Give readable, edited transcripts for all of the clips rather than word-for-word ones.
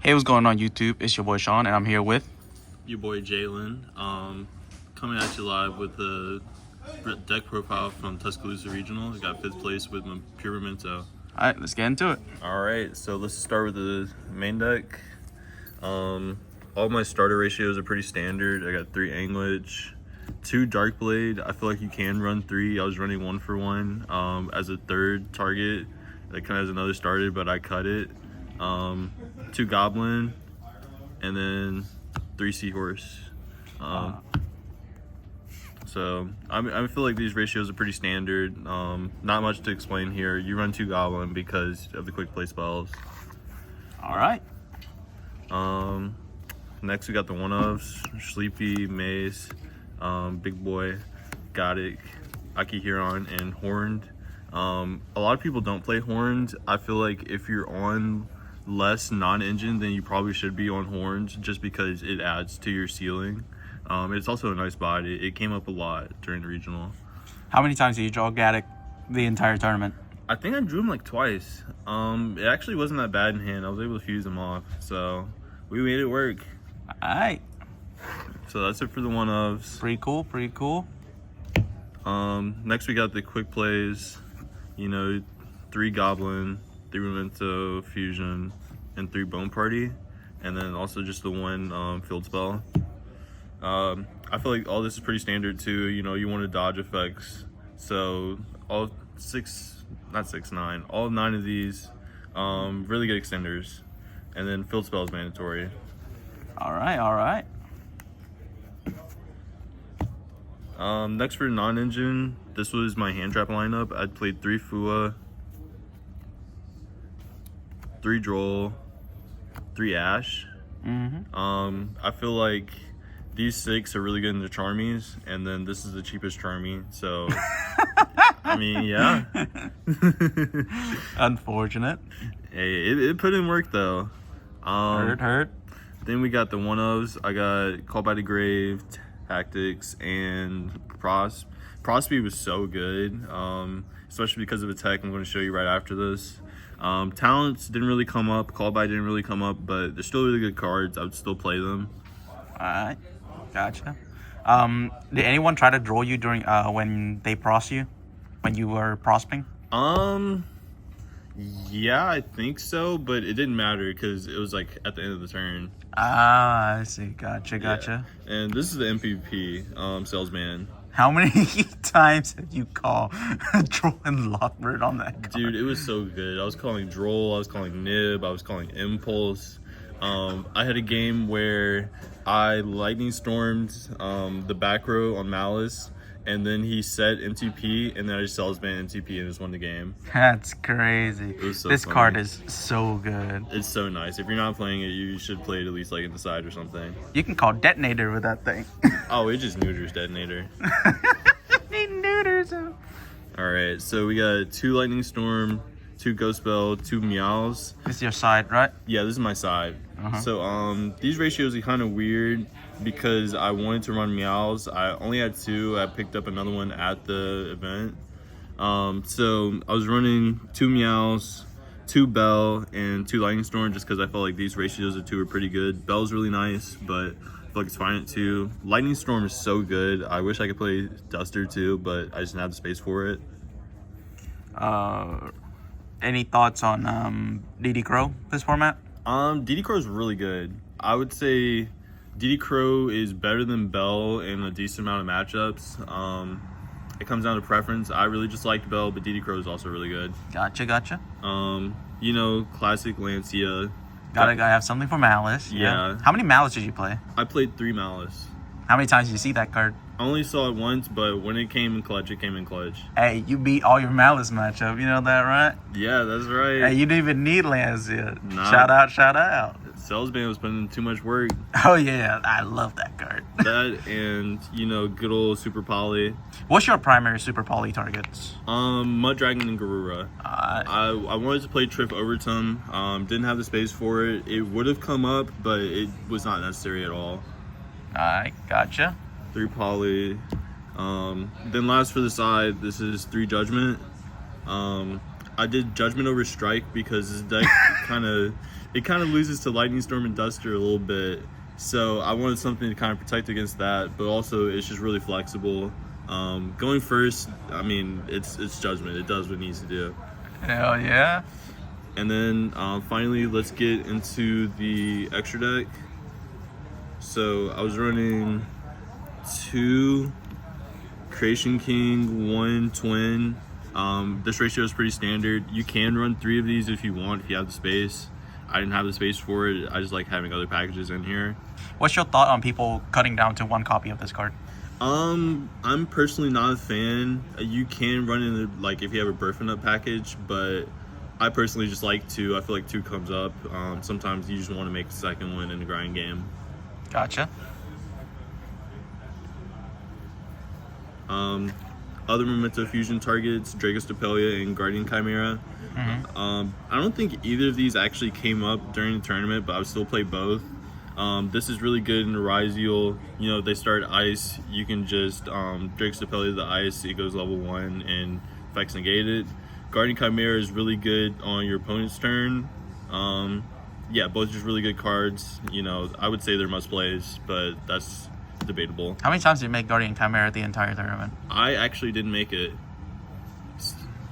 Hey, what's going on YouTube? It's your boy Sean, and I'm here with your boy Jaylen. Coming at you live with the deck profile from Tuscaloosa Regional. I got 5th place with my pure Memento. All right, let's get into it. All right, so let's start with the main deck. All my starter ratios are pretty standard. I got 3 Anglage, 2 Dark Blade. I feel like you can run 3. I was running 1 for 1 as a third target. That kind of has another starter, but I cut it. 2 Goblin, and then 3 Seahorse. So I feel like these ratios are pretty standard. Not much to explain here. You run 2 Goblin because of the quick play spells. All right. Next we got the one-ofs: Sleepy, Mace, Big Boy, Goddic, Aki Huron, and Horned. A lot of people don't play Horned. I feel like if you're on less non-engine, then you probably should be on Horns just because it adds to your ceiling. It's also a nice body. It came up a lot during the regional. How many times did you draw Gaddick the entire tournament? I think I drew him like twice. It actually wasn't that bad in hand. I was able to fuse him off, so we made it work. All right. So that's it for the one-ofs. Pretty cool, pretty cool. Next we got the quick plays. 3 Goblin, 3 Memento Fusion, and 3 Bone Party, and then also just the 1 field spell. I feel like all this is pretty standard too. You want to dodge effects, so all 9 all 9 of these really good extenders, and then field spell is mandatory. All right. Next for non-engine, this was my hand trap lineup. I played 3 Fua, 3 Droll, 3 Ash. I feel like these 6 are really good in the Charmies, and then this is the cheapest Charmy, so I mean, yeah. Unfortunate. Hey, it put in work though. Hurt. Then we got the one-ofs. I got Call by the Grave, Tactics, and Prosby was so good, especially because of a tech I'm going to show you right after this. Talents didn't really come up, Call by didn't really come up, but they're still really good cards. I would still play them. All right, gotcha. Did anyone try to draw you during when they pros you, when you were prosping? Yeah, I think so, but it didn't matter because it was like at the end of the turn. Ah, I see. Gotcha. Yeah. And this is the MVP, Salesman. How many times have you called Droll and Lockbird on that card? Dude, it was so good. I was calling Droll, I was calling Nib, I was calling Impulse. I had a game where I lightning stormed the back row on Malice, and then he set MTP, and then I just Salesman MTP and just won the game. That's crazy. It was so this funny. card is so good. It's so nice. If you're not playing it, you should play it at least like in the side or something. You can call Detonator with that thing. Oh, it just neuters Detonator. He neuters him. Alright, so we got 2 Lightning Storm, 2 Ghost Bell, 2 Meows. This is your side, right? Yeah, this is my side. So these ratios are kind of weird because I wanted to run Meows. I only had 2. I picked up another one at the event. So I was running 2 Meows, 2 Bell, and 2 Lightning Storm just because I felt like these ratios of 2 are pretty good. Bell's really nice, but I feel like it's fine at 2. Lightning Storm is so good. I wish I could play Duster too, but I just didn't have the space for it. Any thoughts on DD Crow this format? DD Crow is really good. I would say DD Crow is better than Bell in a decent amount of matchups. It comes down to preference. I really just liked Bell, but DD Crow is also really good. Gotcha. Classic Lancia. Gotta have something for Malice. Yeah. How many Malice did you play? I played 3 Malice. How many times did you see that card? I only saw it once, but when it came in clutch, it came in clutch. Hey, you beat all your Malice matchup. You know that, right? Yeah, that's right. Hey, you didn't even need Lancia. Nah. Shout out. Salesman was putting in too much work. Oh, yeah. I love that card. That and, good old Super Poly. What's your primary Super Poly targets? Mud Dragon and Garura. I wanted to play Trip Overton. Didn't have the space for it. It would have come up, but it was not necessary at all. Alright, gotcha. 3 Poly. Then last for the side, this is 3 Judgment. I did Judgment over Strike because this deck kind of it kind of loses to Lightning Storm and Duster a little bit. So I wanted something to kind of protect against that, but also it's just really flexible. Going first, I mean, it's judgment. It does what it needs to do. Hell yeah. And then finally, let's get into the extra deck. So I was running 2 Creation King, 1 Twin. This ratio is pretty standard. You can run 3 of these if you want, if you have the space. I didn't have the space for it. I just like having other packages in here. What's your thought on people cutting down to 1 copy of this card? I'm personally not a fan. You can run in like if you have a birthing up package, but I personally just like 2. I feel like 2 comes up. Sometimes you just want to make the second one in the grind game. Gotcha. Other Memento Fusion targets, Dragostapelia and Guardian Chimera. I don't think either of these actually came up during the tournament, but I would still play both. This is really good in the Ryziel. You know, they start ice, you can just Dragostapelia the ice, it goes level 1 and effects negate it. Guardian Chimera is really good on your opponent's turn. Yeah, both just really good cards. You know, I would say they're must plays, but that's debatable. How many times did you make Guardian Chimera the entire tournament? I actually didn't make it.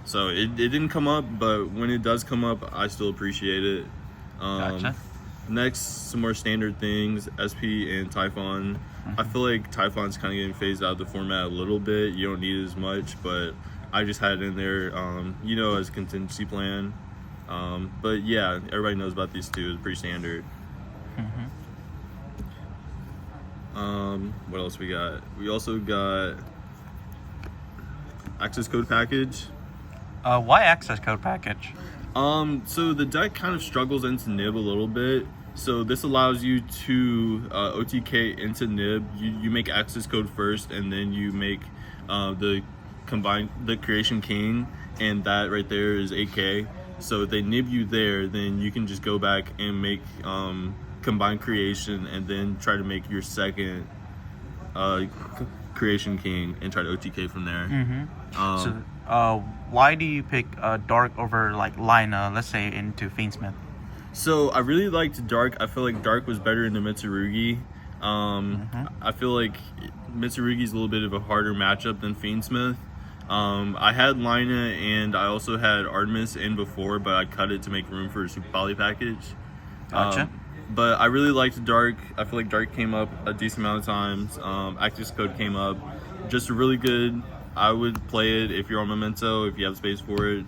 So it didn't come up, but when it does come up, I still appreciate it. Gotcha. Next, some more standard things, SP and Typhon. I feel like Typhon's kind of getting phased out of the format a little bit. You don't need it as much, but I just had it in there, you know, as a contingency plan. But yeah, everybody knows about these 2. It's pretty standard. What else we got? We also got access code package. Why access code package? So the deck kind of struggles into Nib a little bit. So this allows you to OTK into Nib. You make access code first, and then you make the Creation King, and that right there is 8K. So if they nib you there, then you can just go back and make combined creation, and then try to make your second Creation King and try to OTK from there. So why do you pick Dark over like Lina, let's say into Fiendsmith? So I really liked Dark. I feel like Dark was better in the Mitsurugi. I feel like Mitsurugi's a little bit of a harder matchup than Fiendsmith. I had Lina and I also had Artemis in before, but I cut it to make room for a Super Poly package. Gotcha. But I really liked Dark. I feel like Dark came up a decent amount of times. Access Code came up. Just really good. I would play it if you're on Memento, if you have space for it.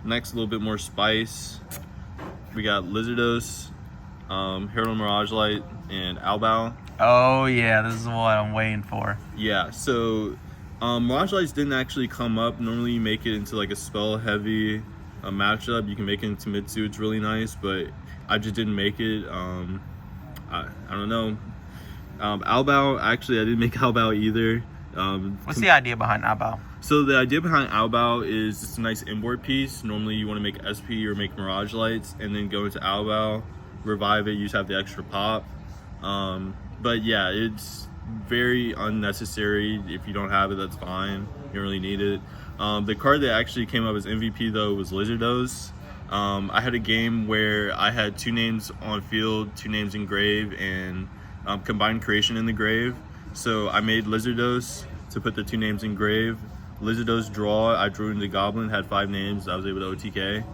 Next, a little bit more spice. We got Lizardos, Herald Mirage Light, and Albao. Oh yeah, this is what I'm waiting for. Yeah, so Mirage Lights didn't actually come up. Normally you make it into like a spell heavy matchup. You can make it into Mitsu, it's really nice, but I just didn't make it. I don't know. Albao, actually I didn't make Albao either. What's the idea behind Albao? So the idea behind Albao is it's a nice import piece. Normally you want to make SP or make Mirage Lights and then go into Albao, revive it, you just have the extra pop. But yeah, it's very unnecessary. If you don't have it, that's fine. You don't really need it. The card that actually came up as MVP though was Lizardos. I had a game where I had 2 names on field, 2 names in grave, and combined creation in the grave. So I made Lizardos to put the 2 names in grave. Lizardos draw, I drew into Goblin, had 5 names, I was able to OTK.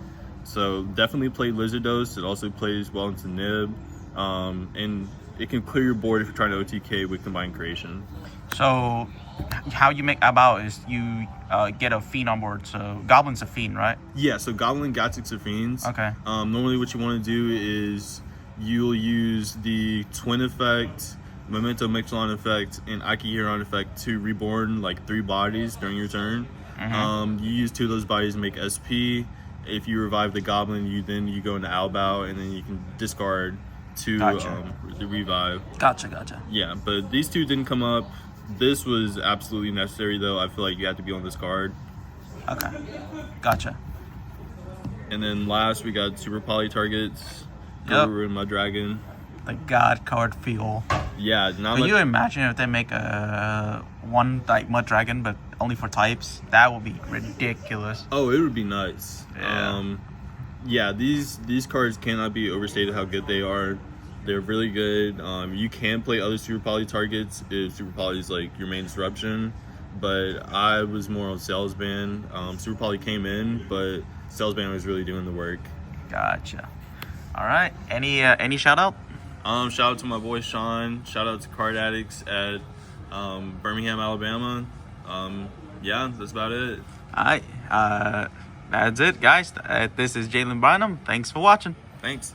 So definitely play Lizardos. It also plays well into Nib. And it can clear your board if you're trying to OTK with combined creation. So how you make Albao is you get a Fiend on board. So Goblin's a Fiend, right? Yeah, so Goblin got 6 of Fiends. Okay. Normally what you want to do is you'll use the Twin effect, Memento Mixolon effect, and Akihiron effect to reborn like 3 bodies during your turn. You use 2 of those bodies to make SP. If you revive the Goblin, you go into Albao, and then you can discard 2 the revive. Gotcha. Yeah, but these 2 didn't come up. This was absolutely necessary though. I feel like you have to be on this card. Okay. Gotcha. And then last we got Super Poly targets. Guru and Mud Dragon. The God card feel. Yeah, not Can you imagine if they make a one like Mud Dragon but only for types? That would be ridiculous. Oh, it would be nice. Yeah. Yeah, these cards cannot be overstated how good they are. They're really good. You can play other Super Poly targets if Super Poly is like your main disruption, but I was more on Salesman. Super Poly came in, but Salesman was really doing the work. Gotcha. All right. Any shout out? Shout out to my boy Sean. Shout out to Card Addicts at Birmingham, Alabama. Yeah, that's about it. All right. That's it, guys. This is Jaylen Bynum. Thanks for watching. Thanks.